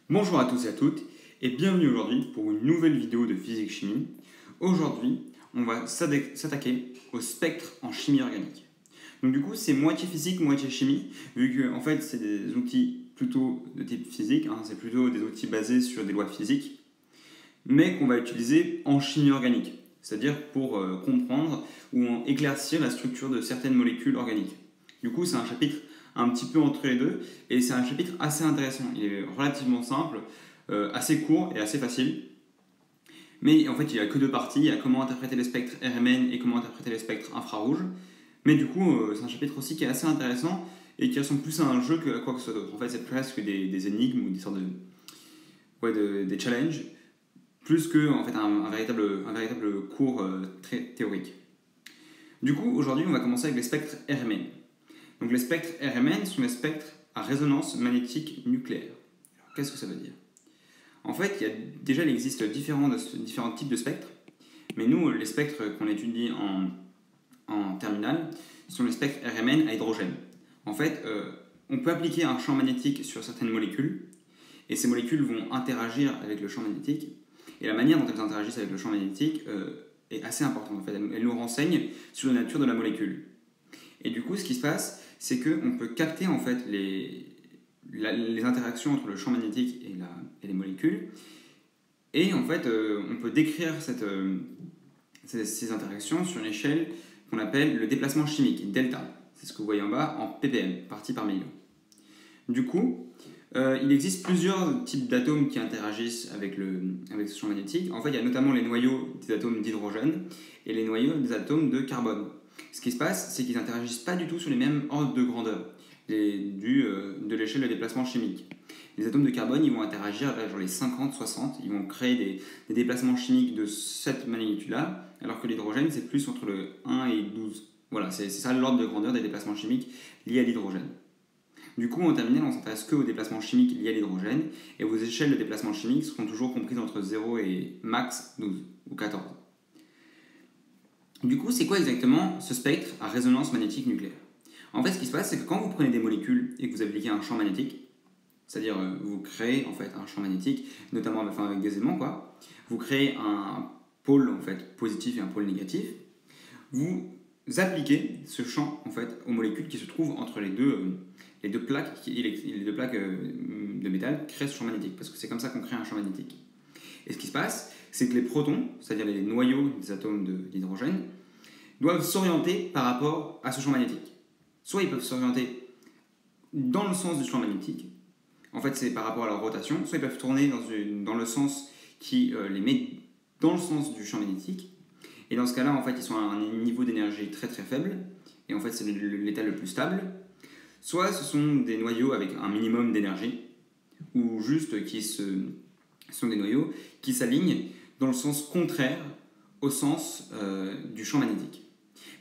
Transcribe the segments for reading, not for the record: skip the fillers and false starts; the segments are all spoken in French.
Bonjour à tous et à toutes et bienvenue aujourd'hui pour une nouvelle vidéo de physique-chimie. Aujourd'hui, on va s'attaquer au spectre en chimie organique. Donc du coup, c'est moitié physique, moitié chimie, vu que en fait, c'est des outils plutôt de type physique, c'est plutôt des outils basés sur des lois physiques, mais qu'on va utiliser en chimie organique, c'est-à-dire pour comprendre ou éclaircir la structure de certaines molécules organiques. Du coup, c'est un chapitre un petit peu entre les deux, et c'est un chapitre assez intéressant. Il est relativement simple, assez court et assez facile. Mais en fait, il n'y a que deux parties. Il y a comment interpréter les spectres RMN et comment interpréter les spectres infrarouges. Mais du coup, c'est un chapitre aussi qui est assez intéressant et qui ressemble plus à un jeu qu'à quoi que ce soit d'autre. En fait, c'est presque des énigmes ou des sortes des challenges, plus que en fait, un véritable cours très théorique. Du coup, aujourd'hui, on va commencer avec les spectres RMN. Donc les spectres RMN sont les spectres à résonance magnétique nucléaire. Qu'est-ce que ça veut dire? En fait, il existe différents types de spectres, mais nous, les spectres qu'on étudie en terminale sont les spectres RMN à hydrogène. En fait, on peut appliquer un champ magnétique sur certaines molécules, et ces molécules vont interagir avec le champ magnétique, et la manière dont elles interagissent avec le champ magnétique est assez importante. En fait, elle nous renseigne sur la nature de la molécule. Et du coup, ce qui se passe, c'est qu'on peut capter en fait les interactions entre le champ magnétique et les molécules. Et en fait, on peut décrire ces interactions sur une échelle qu'on appelle le déplacement chimique, delta. C'est ce que vous voyez en bas en ppm, partie par million. Du coup, il existe plusieurs types d'atomes qui interagissent avec ce champ magnétique. En fait, il y a notamment les noyaux des atomes d'hydrogène et les noyaux des atomes de carbone. Ce qui se passe, c'est qu'ils n'interagissent pas du tout sur les mêmes ordres de grandeur de l'échelle de déplacement chimique. Les atomes de carbone, ils vont interagir avec genre les 50-60, ils vont créer des déplacements chimiques de cette magnitude-là, alors que l'hydrogène, c'est plus entre le 1 et 12. Voilà, c'est ça l'ordre de grandeur des déplacements chimiques liés à l'hydrogène. Du coup, en terminale, on ne s'intéresse que aux déplacements chimiques liés à l'hydrogène, et vos échelles de déplacement chimique seront toujours comprises entre 0 et max 12 ou 14. Du coup, c'est quoi exactement ce spectre à résonance magnétique nucléaire? En fait, ce qui se passe, c'est que quand vous prenez des molécules et que vous appliquez un champ magnétique, c'est-à-dire vous créez en fait un champ magnétique, notamment avec des aimants, vous créez un pôle en fait, positif et un pôle négatif, vous appliquez ce champ en fait, aux molécules qui se trouvent entre les deux plaques de métal qui créent ce champ magnétique, parce que c'est comme ça qu'on crée un champ magnétique. Et ce qui se passe, c'est que les protons, c'est-à-dire les noyaux des atomes d'hydrogène, doivent s'orienter par rapport à ce champ magnétique. Soit ils peuvent s'orienter dans le sens du champ magnétique, en fait c'est par rapport à leur rotation, soit ils peuvent tourner dans le sens qui les met dans le sens du champ magnétique, et dans ce cas-là, en fait, ils sont à un niveau d'énergie très très faible, et en fait c'est l'état le plus stable, soit ce sont des noyaux avec un minimum d'énergie, ou juste ce sont des noyaux qui s'alignent dans le sens contraire au sens du champ magnétique.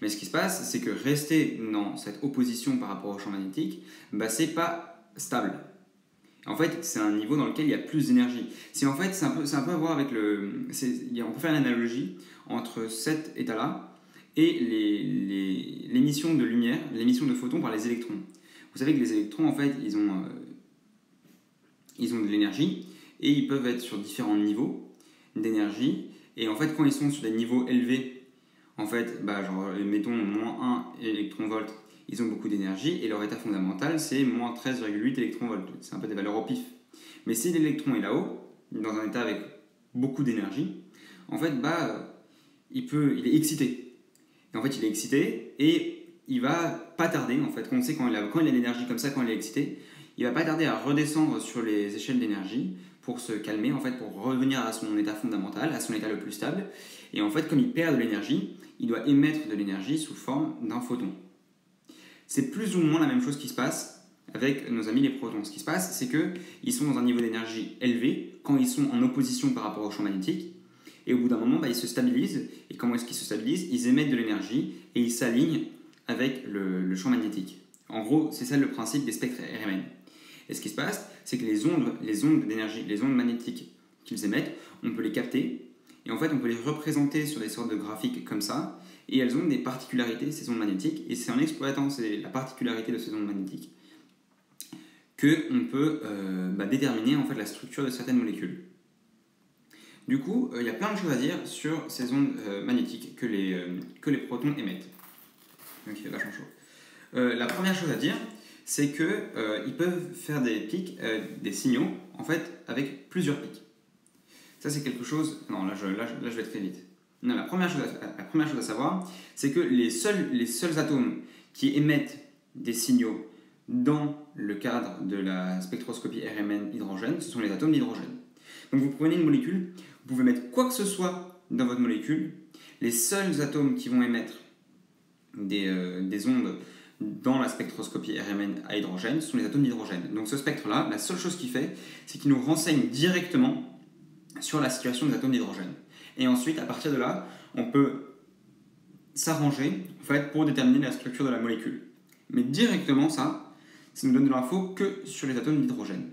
Mais ce qui se passe, c'est que rester dans cette opposition par rapport au champ magnétique, c'est pas stable. En fait, c'est un niveau dans lequel il y a plus d'énergie. C'est un peu à voir avec on peut faire une analogie entre cet état-là et l'émission de lumière, l'émission de photons par les électrons. Vous savez que les électrons, en fait, ils ont de l'énergie, et ils peuvent être sur différents niveaux d'énergie, et en fait quand ils sont sur des niveaux élevés, en fait, mettons moins 1 électron-volt, ils ont beaucoup d'énergie, et leur état fondamental c'est moins 13,8 électron-volt, c'est un peu des valeurs au pif. Mais si l'électron est là-haut, dans un état avec beaucoup d'énergie, en fait il est excité. Et en fait il est excité, et il va pas tarder, en fait, quand il a l'énergie comme ça, quand il est excité, il va pas tarder à redescendre sur les échelles d'énergie pour se calmer, en fait, pour revenir à son état fondamental, à son état le plus stable. Et en fait, comme il perd de l'énergie, il doit émettre de l'énergie sous forme d'un photon. C'est plus ou moins la même chose qui se passe avec nos amis les protons. Ce qui se passe, c'est qu'ils sont dans un niveau d'énergie élevé quand ils sont en opposition par rapport au champ magnétique, et au bout d'un moment, ils se stabilisent. Et comment est-ce qu'ils se stabilisent? Ils émettent de l'énergie et ils s'alignent avec le champ magnétique. En gros, c'est ça le principe des spectres RMN. Et ce qui se passe, c'est que les ondes d'énergie, les ondes magnétiques qu'ils émettent, on peut les capter, et en fait on peut les représenter sur des sortes de graphiques comme ça, et elles ont des particularités, ces ondes magnétiques, et c'est en exploitant la particularité de ces ondes magnétiques qu'on peut déterminer en fait la structure de certaines molécules. Du coup, il y a plein de choses à dire sur ces ondes magnétiques que les protons émettent. Donc il fait vachement chaud. La première chose à dire, c'est qu'ils peuvent faire des pics, des signaux, en fait, avec plusieurs pics. Ça, c'est quelque chose... Non, là, je vais très vite. Non, la première chose à savoir, c'est que les seuls atomes qui émettent des signaux dans le cadre de la spectroscopie RMN hydrogène, ce sont les atomes d'hydrogène. Donc vous prenez une molécule, vous pouvez mettre quoi que ce soit dans votre molécule, les seuls atomes qui vont émettre des ondes dans la spectroscopie RMN à hydrogène sont les atomes d'hydrogène. Donc ce spectre-là, la seule chose qu'il fait, c'est qu'il nous renseigne directement sur la situation des atomes d'hydrogène. Et ensuite, à partir de là, on peut s'arranger en fait, pour déterminer la structure de la molécule. Mais directement, ça nous donne de l'info que sur les atomes d'hydrogène.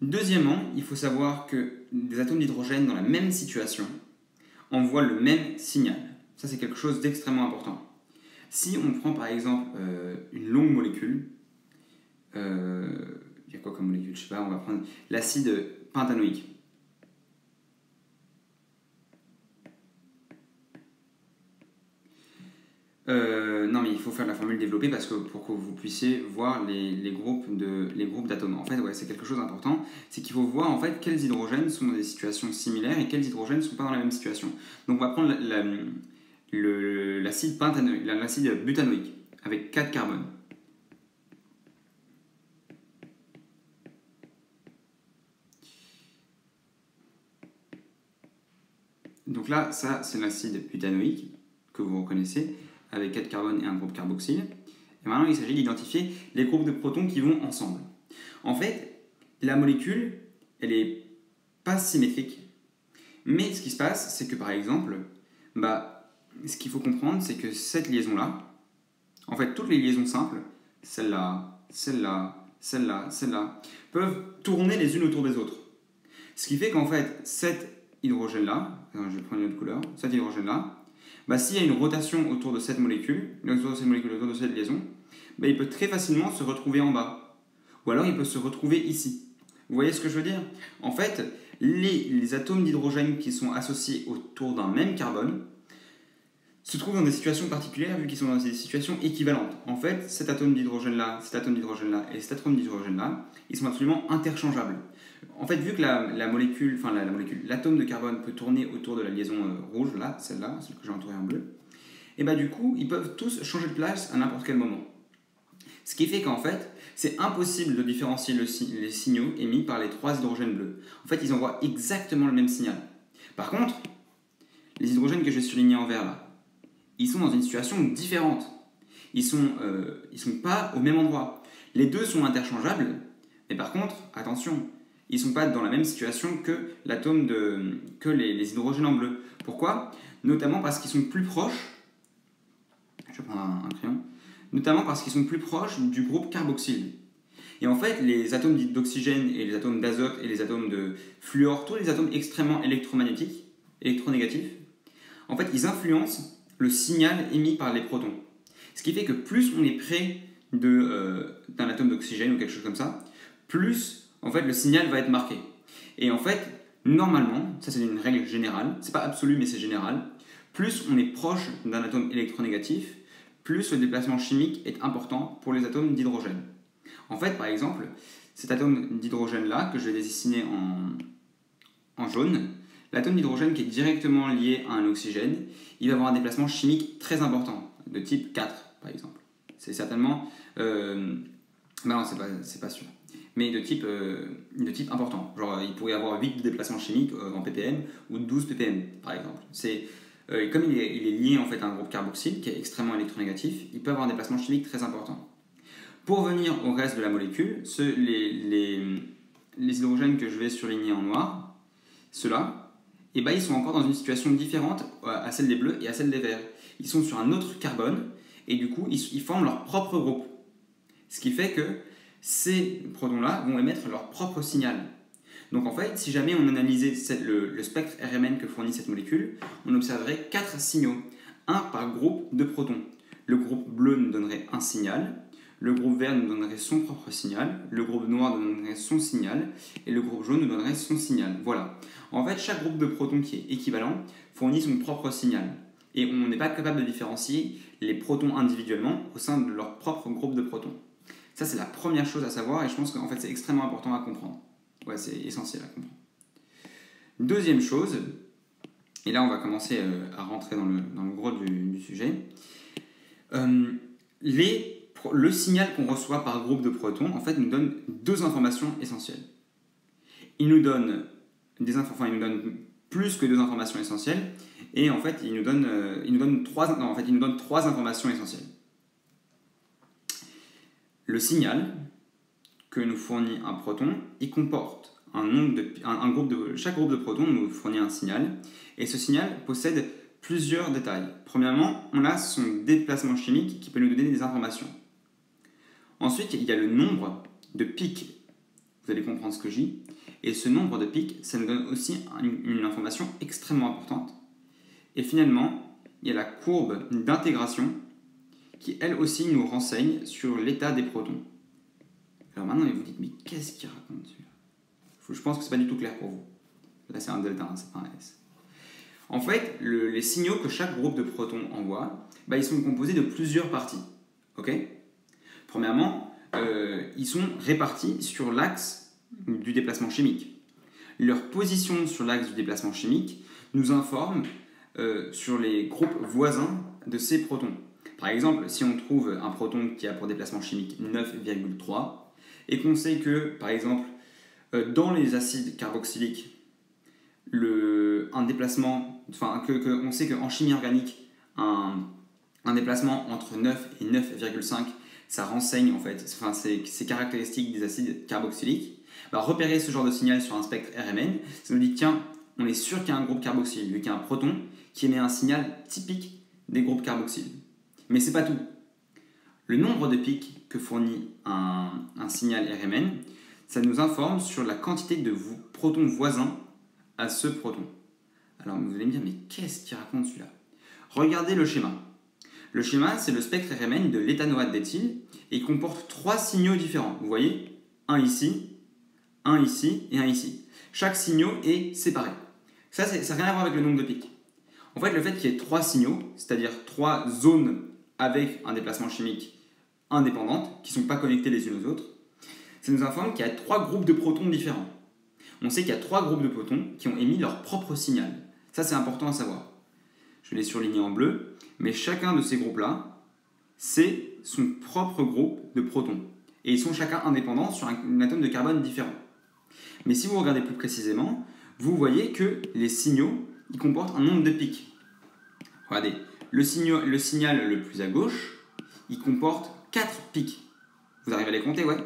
Deuxièmement, il faut savoir que des atomes d'hydrogène dans la même situation envoient le même signal. Ça, c'est quelque chose d'extrêmement important. Si on prend par exemple une longue molécule, il y a quoi comme molécule? Je sais pas, on va prendre l'acide pentanoïque. Non, mais il faut faire la formule développée pour que vous puissiez voir les groupes d'atomes. En fait, ouais, c'est quelque chose d'important, c'est qu'il faut voir en fait quels hydrogènes sont dans des situations similaires et quels hydrogènes ne sont pas dans la même situation. Donc on va prendre l'acide butanoïque avec 4 carbones. Donc là, ça c'est l'acide butanoïque que vous reconnaissez avec 4 carbones et un groupe carboxyle. Et maintenant, il s'agit d'identifier les groupes de protons qui vont ensemble. En fait, la molécule, elle n'est pas symétrique. Mais ce qui se passe, c'est que par exemple, ce qu'il faut comprendre, c'est que cette liaison-là, en fait, toutes les liaisons simples, celle-là, celle-là, celle-là, celle-là, peuvent tourner les unes autour des autres. Ce qui fait qu'en fait, cet hydrogène-là, je vais prendre une autre couleur, cet hydrogène-là, s'il y a une rotation autour de cette molécule, autour de cette liaison, il peut très facilement se retrouver en bas. Ou alors il peut se retrouver ici. Vous voyez ce que je veux dire? En fait, les atomes d'hydrogène qui sont associés autour d'un même carbone se trouvent dans des situations particulières vu qu'ils sont dans des situations équivalentes. En fait, cet atome d'hydrogène-là, cet atome d'hydrogène-là et cet atome d'hydrogène-là, ils sont absolument interchangeables. En fait, vu que l'atome de carbone peut tourner autour de la liaison rouge, là, celle que j'ai entourée en bleu, et du coup, ils peuvent tous changer de place à n'importe quel moment. Ce qui fait qu'en fait, c'est impossible de différencier les signaux émis par les 3 hydrogènes bleus. En fait, ils envoient exactement le même signal. Par contre, les hydrogènes que j'ai surlignés en vert là, ils sont dans une situation différente. Ils sont pas au même endroit. Les deux sont interchangeables, mais par contre, attention, ils ne sont pas dans la même situation que les hydrogènes en bleu. Pourquoi? Notamment parce qu'ils sont plus proches. Je vais prendre un crayon. Notamment parce qu'ils sont plus proches du groupe carboxyle. Et en fait, les atomes d'oxygène et les atomes d'azote et les atomes de fluor, tous les atomes extrêmement électromagnétiques, électronégatifs, en fait, ils influencent le signal émis par les protons. Ce qui fait que plus on est près d'un atome d'oxygène ou quelque chose comme ça, plus en fait, le signal va être marqué. Et en fait, normalement, ça c'est une règle générale, c'est pas absolu mais c'est général, plus on est proche d'un atome électronégatif, plus le déplacement chimique est important pour les atomes d'hydrogène. En fait, par exemple, cet atome d'hydrogène-là, que je vais dessiner en jaune, l'atome d'hydrogène qui est directement lié à un oxygène, il va avoir un déplacement chimique très important, de type 4 par exemple. C'est certainement... non, c'est pas sûr. Mais de type important. Genre, il pourrait y avoir 8 déplacements chimiques en ppm ou 12 ppm par exemple. Comme il est lié en fait à un groupe carboxyle qui est extrêmement électronégatif, il peut avoir un déplacement chimique très important. Pour venir au reste de la molécule, les hydrogènes que je vais surligner en noir, ceux-là, ils sont encore dans une situation différente à celle des bleus et à celle des verts. Ils sont sur un autre carbone et du coup, ils forment leur propre groupe. Ce qui fait que ces protons-là vont émettre leur propre signal. Donc en fait, si jamais on analysait le spectre RMN que fournit cette molécule, on observerait 4 signaux, un par groupe de protons. Le groupe bleu nous donnerait un signal, Le groupe vert nous donnerait son propre signal, le groupe noir nous donnerait son signal, et le groupe jaune nous donnerait son signal. Voilà. En fait, chaque groupe de protons qui est équivalent fournit son propre signal. Et on n'est pas capable de différencier les protons individuellement au sein de leur propre groupe de protons. Ça, c'est la première chose à savoir, et je pense qu'en fait, c'est extrêmement important à comprendre. Ouais, c'est essentiel à comprendre. Deuxième chose, et là, on va commencer à rentrer dans le gros du sujet. Le signal qu'on reçoit par groupe de protons, en fait, nous donne deux informations essentielles. Il nous donne plus que deux informations essentielles, et en fait, il nous donne trois informations essentielles. Le signal que nous fournit un proton, il comporte chaque groupe de protons nous fournit un signal, et ce signal possède plusieurs détails. Premièrement, on a son déplacement chimique qui peut nous donner des informations. Ensuite, il y a le nombre de pics. Vous allez comprendre ce que je dis. Et ce nombre de pics, ça nous donne aussi une information extrêmement importante. Et finalement, il y a la courbe d'intégration qui, elle aussi, nous renseigne sur l'état des protons. Alors maintenant, vous dites, mais qu'est-ce qu'il raconte celui-là? Je pense que ce n'est pas du tout clair pour vous. Là, c'est un delta, c'est pas un S. En fait, les signaux que chaque groupe de protons envoie, ils sont composés de plusieurs parties. Okay. Premièrement, ils sont répartis sur l'axe du déplacement chimique. Leur position sur l'axe du déplacement chimique nous informe sur les groupes voisins de ces protons. Par exemple, si on trouve un proton qui a pour déplacement chimique 9,3 et qu'on sait que, par exemple, dans les acides carboxyliques, on sait qu'en chimie organique, un déplacement entre 9 et 9,5, ça renseigne en fait, ces caractéristiques des acides carboxyliques. Repérer ce genre de signal sur un spectre RMN, ça nous dit tiens, on est sûr qu'il y a un groupe carboxyle, vu qu'il y a un proton qui émet un signal typique des groupes carboxyles. Mais c'est pas tout. Le nombre de pics que fournit un signal RMN, ça nous informe sur la quantité de protons voisins à ce proton. Alors vous allez me dire, mais qu'est-ce qu'il raconte celui-là? Regardez le schéma. Le schéma, c'est le spectre RMN de l'éthanoate d'éthyle et il comporte trois signaux différents. Vous voyez? Un ici et un ici. Chaque signal est séparé. Ça n'a rien à voir avec le nombre de pics. En fait, le fait qu'il y ait trois signaux, c'est-à-dire trois zones avec un déplacement chimique indépendantes, qui ne sont pas connectées les unes aux autres, ça nous informe qu'il y a trois groupes de protons différents. On sait qu'il y a trois groupes de protons qui ont émis leur propre signal. Ça, c'est important à savoir. Je l'ai surligné en bleu, mais chacun de ces groupes-là, c'est son propre groupe de protons. Et ils sont chacun indépendants sur un atome de carbone différent. Mais si vous regardez plus précisément, vous voyez que les signaux, ils comportent un nombre de pics. Regardez, le signal le plus à gauche, il comporte 4 pics. Vous arrivez à les compter, ouais?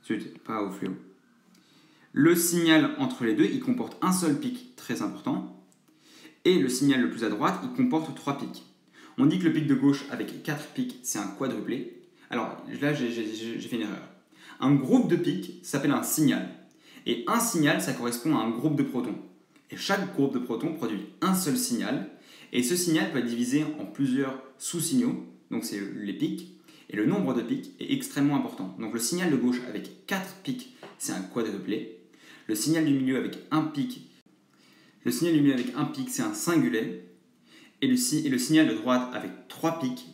Zut, pas au fluo. Le signal entre les deux, il comporte un seul pic très important. Et le signal le plus à droite, il comporte 3 pics. On dit que le pic de gauche avec 4 pics, c'est un quadruplé. Alors là, j'ai fait une erreur. Un groupe de pics s'appelle un signal. Et un signal, ça correspond à un groupe de protons. Et chaque groupe de protons produit un seul signal. Et ce signal peut être divisé en plusieurs sous-signaux. Donc c'est les pics. Et le nombre de pics est extrêmement important. Donc le signal de gauche avec 4 pics, c'est un quadruplé. Le signal du milieu avec un pic, c'est un singulet. Et le signal de droite avec 3 pics,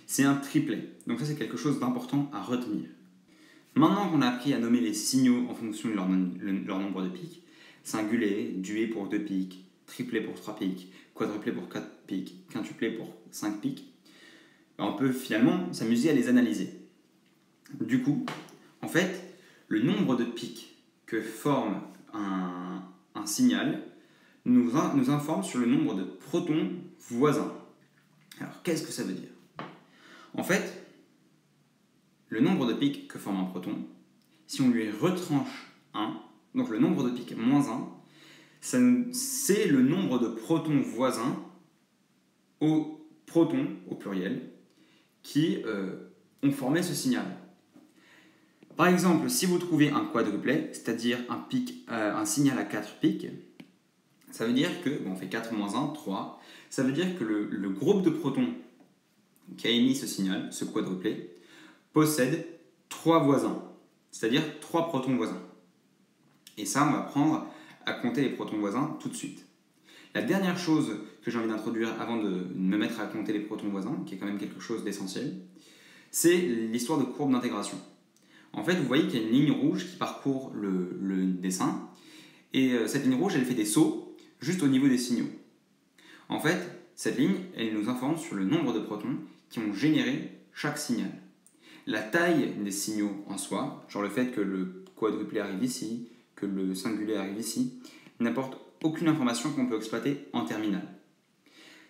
c'est un triplet. Donc ça, c'est quelque chose d'important à retenir. Maintenant qu'on a appris à nommer les signaux en fonction de leur nombre de pics, singulet, duet pour 2 pics, triplet pour 3 pics, quadruplé pour 4 pics, quintuplé pour 5 pics, on peut finalement s'amuser à les analyser. Du coup, en fait, le nombre de pics que forme un signal nous informe sur le nombre de protons voisins. Alors, qu'est-ce que ça veut dire? En fait, le nombre de pics que forme un proton, si on lui retranche 1, donc le nombre de pics moins 1, c'est le nombre de protons voisins aux protons, au pluriel, qui ont formé ce signal. Par exemple, si vous trouvez un quadruplet, c'est-à-dire un signal à 4 pics, ça veut dire que, on fait 4 moins 1, 3, ça veut dire que le groupe de protons qui a émis ce signal, ce quadruplé, possède 3 voisins, c'est-à-dire 3 protons voisins. Et ça, on va apprendre à compter les protons voisins tout de suite. La dernière chose que j'ai envie d'introduire avant de me mettre à compter les protons voisins, qui est quand même quelque chose d'essentiel, c'est l'histoire de courbe d'intégration. En fait, vous voyez qu'il y a une ligne rouge qui parcourt le dessin, et cette ligne rouge, elle fait des sauts juste au niveau des signaux. En fait, cette ligne, elle nous informe sur le nombre de protons qui ont généré chaque signal. La taille des signaux en soi, genre le fait que le quadruplé arrive ici, que le singulier arrive ici, n'apporte aucune information qu'on peut exploiter en terminale.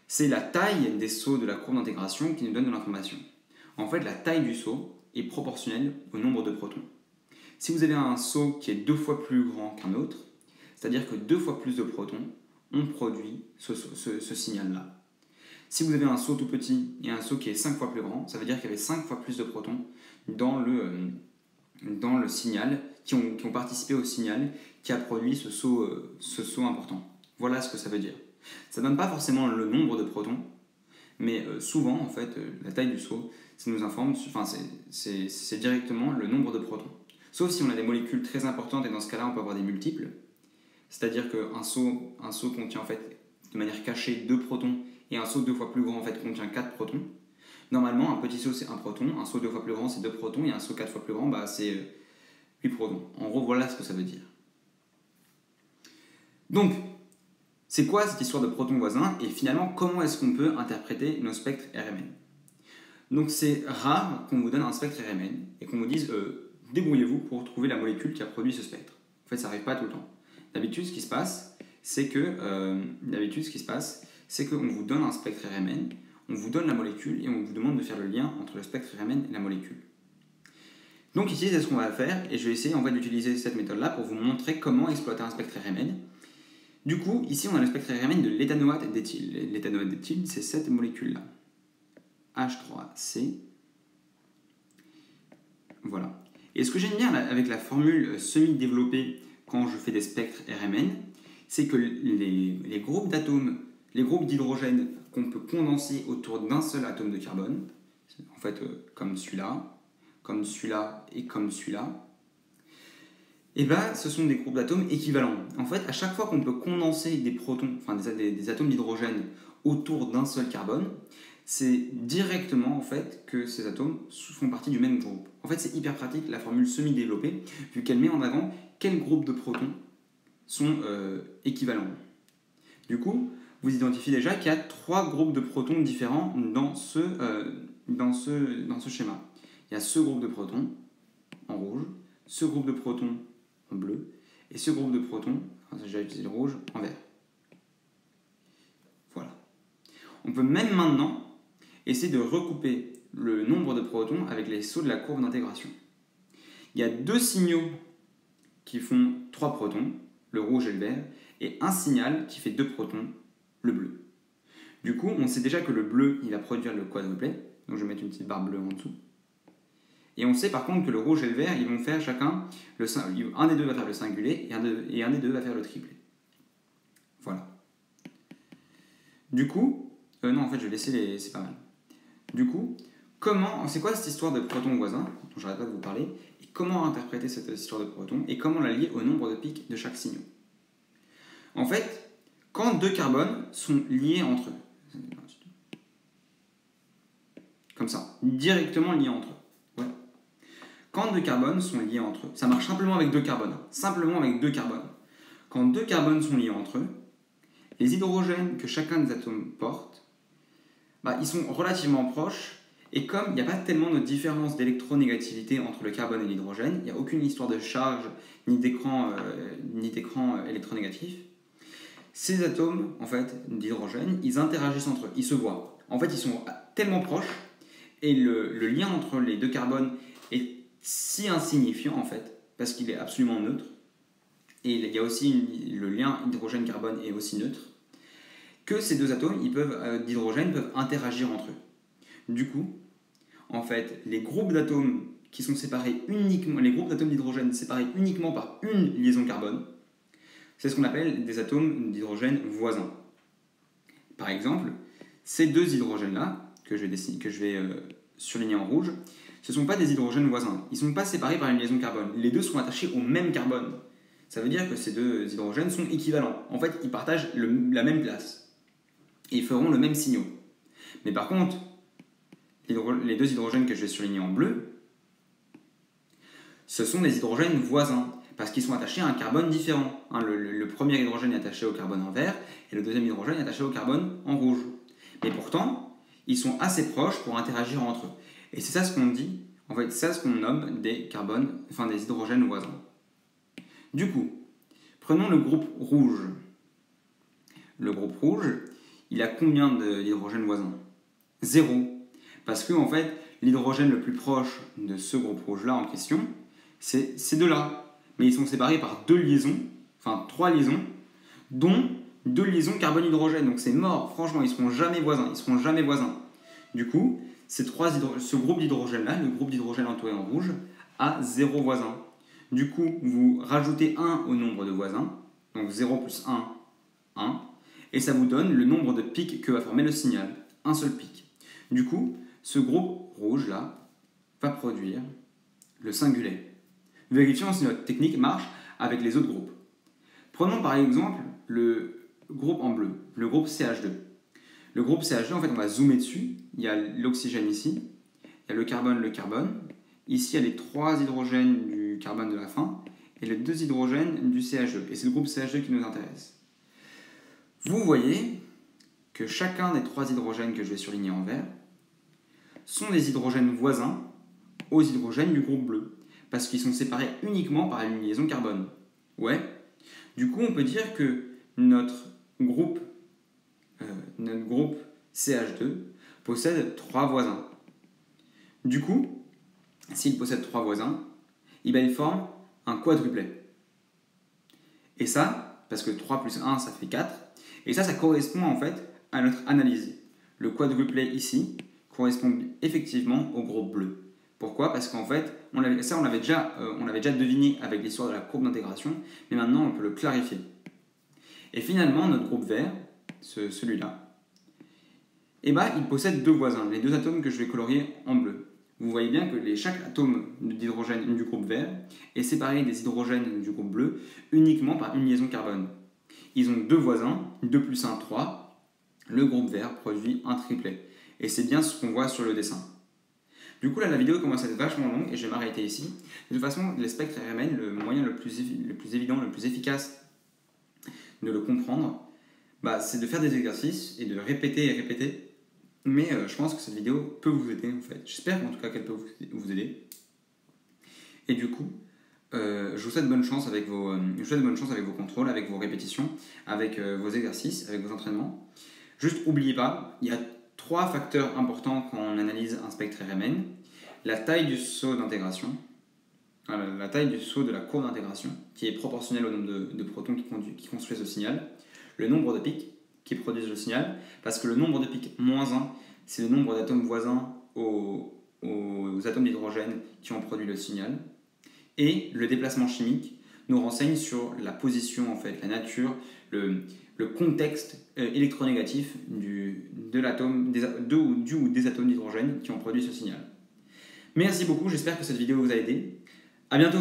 C'est la taille des sauts de la courbe d'intégration qui nous donne de l'information. En fait, la taille du saut est proportionnelle au nombre de protons. Si vous avez un saut qui est 2 fois plus grand qu'un autre, c'est-à-dire que 2 fois plus de protons ont produit ce signal-là. Si vous avez un saut tout petit et un saut qui est 5 fois plus grand, ça veut dire qu'il y avait 5 fois plus de protons dans le signal, qui ont participé au signal qui a produit ce saut important. Voilà ce que ça veut dire. Ça ne donne pas forcément le nombre de protons, mais souvent, en fait, la taille du saut, ça nous informe, enfin, c'est directement le nombre de protons. Sauf si on a des molécules très importantes, et dans ce cas-là, on peut avoir des multiples. C'est-à-dire qu'un saut contient en fait, de manière cachée 2 protons, et un saut 2 fois plus grand en fait, contient 4 protons. Normalement, un petit saut c'est 1 proton, un saut 2 fois plus grand c'est 2 protons, et un saut 4 fois plus grand c'est 8 protons. En gros, voilà ce que ça veut dire. Donc, c'est quoi cette histoire de protons voisins, et finalement, comment est-ce qu'on peut interpréter nos spectres RMN? Donc, c'est rare qu'on vous donne un spectre RMN, et qu'on vous dise débrouillez-vous pour trouver la molécule qui a produit ce spectre. En fait, ça n'arrive pas tout le temps. D'habitude, ce qui se passe, c'est qu'on vous donne un spectre RMN, on vous donne la molécule et on vous demande de faire le lien entre le spectre RMN et la molécule. Donc ici, c'est ce qu'on va faire et je vais essayer en fait d'utiliser cette méthode-là pour vous montrer comment exploiter un spectre RMN. Du coup, ici, on a le spectre RMN de l'éthanoate d'éthyle. L'éthanoate d'éthyle, c'est cette molécule-là. H3C. Voilà. Et ce que j'aime bien avec la formule semi-développée quand je fais des spectres RMN, c'est que les groupes d'atomes, les groupes d'hydrogène qu'on peut condenser autour d'un seul atome de carbone, en fait comme celui-là et comme celui-là, et ben ce sont des groupes d'atomes équivalents. En fait, à chaque fois qu'on peut condenser des protons, enfin des atomes d'hydrogène autour d'un seul carbone, c'est directement en fait que ces atomes font partie du même groupe. En fait, c'est hyper pratique la formule semi-développée, vu qu'elle met en avant quels groupes de protons sont équivalents. Du coup, vous identifiez déjà qu'il y a 3 groupes de protons différents dans ce schéma. Il y a ce groupe de protons en rouge, ce groupe de protons en bleu, et ce groupe de protons, enfin, j'ai déjà utilisé le rouge, en vert. Voilà. On peut même maintenant essayer de recouper le nombre de protons avec les sauts de la courbe d'intégration. Il y a 2 signaux qui font 3 protons, le rouge et le vert, et un signal qui fait 2 protons, le bleu. Du coup, on sait déjà que le bleu, il va produire le quadruplet, donc je vais mettre une petite barre bleue en dessous. Et on sait par contre que le rouge et le vert, ils vont faire chacun, un des deux va faire le singulier, et un des deux va faire le triplet. Voilà. Du coup, non, en fait, je vais laisser c'est pas mal. Du coup, c'est quoi cette histoire de protons voisins, dont j'arrête pas de vous parler, et comment interpréter cette histoire de protons, et comment la lier au nombre de pics de chaque signaux. En fait, quand 2 carbones sont liés entre eux, comme ça, directement liés entre eux. Ouais. Quand 2 carbones sont liés entre eux, ça marche simplement avec 2 carbones. Simplement avec 2 carbones. Quand 2 carbones sont liés entre eux, les hydrogènes que chacun des atomes porte, ils sont relativement proches, et comme il n'y a pas tellement de différence d'électronégativité entre le carbone et l'hydrogène, il n'y a aucune histoire de charge ni d'écran électronégatif, ces atomes en fait, d'hydrogène, ils interagissent entre eux, ils se voient. En fait, ils sont tellement proches, et le lien entre les 2 carbones est si insignifiant en fait, parce qu'il est absolument neutre, et il y a aussi le lien hydrogène-carbone est aussi neutre, que ces 2 atomes d'hydrogène peuvent interagir entre eux. Du coup, en fait, les groupes d'atomes qui sont séparés uniquement, les groupes d'atomes d'hydrogène séparés uniquement par une liaison carbone, c'est ce qu'on appelle des atomes d'hydrogène voisins. Par exemple, ces 2 hydrogènes-là, que je vais surligner en rouge, ce ne sont pas des hydrogènes voisins. Ils ne sont pas séparés par une liaison carbone. Les deux sont attachés au même carbone. Ça veut dire que ces deux hydrogènes sont équivalents. En fait, ils partagent la même place. Et ils feront le même signaux. Mais par contre, les deux hydrogènes que je vais surligner en bleu, ce sont des hydrogènes voisins, parce qu'ils sont attachés à un carbone différent. Le premier hydrogène est attaché au carbone en vert, et le deuxième hydrogène est attaché au carbone en rouge. Mais pourtant, ils sont assez proches pour interagir entre eux. Et c'est ça ce qu'on dit, en fait, c'est ça ce qu'on nomme des hydrogènes voisins. Du coup, prenons le groupe rouge. Le groupe rouge, il a combien d'hydrogènes voisins? 0. Parce que, en fait, l'hydrogène le plus proche de ce groupe rouge-là en question, c'est ces deux-là. Mais ils sont séparés par 2 liaisons, enfin 3 liaisons, dont 2 liaisons carbone-hydrogène. Donc c'est mort, franchement, ils ne seront jamais voisins. Ils seront jamais voisins. Du coup, ce groupe d'hydrogène-là, le groupe d'hydrogène entouré en rouge, a 0 voisin. Du coup, vous rajoutez 1 au nombre de voisins, donc 0 plus 1, 1, et ça vous donne le nombre de pics que va former le signal, un seul pic. Du coup, ce groupe rouge-là va produire le singulet. Vérifions si notre technique marche avec les autres groupes. Prenons par exemple le groupe en bleu, le groupe CH2. Le groupe CH2, en fait, on va zoomer dessus. Il y a l'oxygène ici, il y a le carbone. Ici, il y a les 3 hydrogènes du carbone de la fin et les 2 hydrogènes du CH2. Et c'est le groupe CH2 qui nous intéresse. Vous voyez que chacun des 3 hydrogènes que je vais surligner en vert sont des hydrogènes voisins aux hydrogènes du groupe bleu, parce qu'ils sont séparés uniquement par une liaison carbone. Ouais. Du coup, on peut dire que notre groupe CH2 possède 3 voisins. Du coup, s'il possède 3 voisins, il forme un quadruplet. Et ça, parce que 3 plus 1, ça fait 4, et ça correspond en fait à notre analyse. Le quadruplet ici correspond effectivement au groupe bleu. Pourquoi? Parce qu'en fait, on l'avait déjà deviné avec l'histoire de la courbe d'intégration, mais maintenant on peut le clarifier. Et finalement, notre groupe vert, celui-là, il possède 2 voisins, les 2 atomes que je vais colorier en bleu. Vous voyez bien que chaque atome d'hydrogène du groupe vert est séparé des hydrogènes du groupe bleu uniquement par une liaison carbone. Ils ont 2 voisins, 2 plus 1, 3. Le groupe vert produit un triplet. Et c'est bien ce qu'on voit sur le dessin. Du coup, là, la vidéo commence à être vachement longue et je vais m'arrêter ici. De toute façon, les spectres RMN, le moyen le plus évident, le plus efficace de le comprendre, c'est de faire des exercices et de répéter et répéter. Mais je pense que cette vidéo peut vous aider en fait. J'espère en tout cas qu'elle peut vous aider. Et du coup, je vous souhaite bonne chance avec vos contrôles, avec vos répétitions, avec vos exercices, avec vos entraînements. Juste n'oubliez pas, il y a 3 facteurs importants quand on analyse un spectre RMN. La taille du saut d'intégration, la taille du saut de la courbe d'intégration, qui est proportionnelle au nombre de protons qui construisent le signal. Le nombre de pics qui produisent le signal, parce que le nombre de pics moins 1, c'est le nombre d'atomes voisins aux atomes d'hydrogène qui ont produit le signal. Et le déplacement chimique nous renseigne sur la position, en fait, la nature, le contexte électronégatif de l'atome, du ou des atomes d'hydrogène qui ont produit ce signal. Merci beaucoup, j'espère que cette vidéo vous a aidé. À bientôt!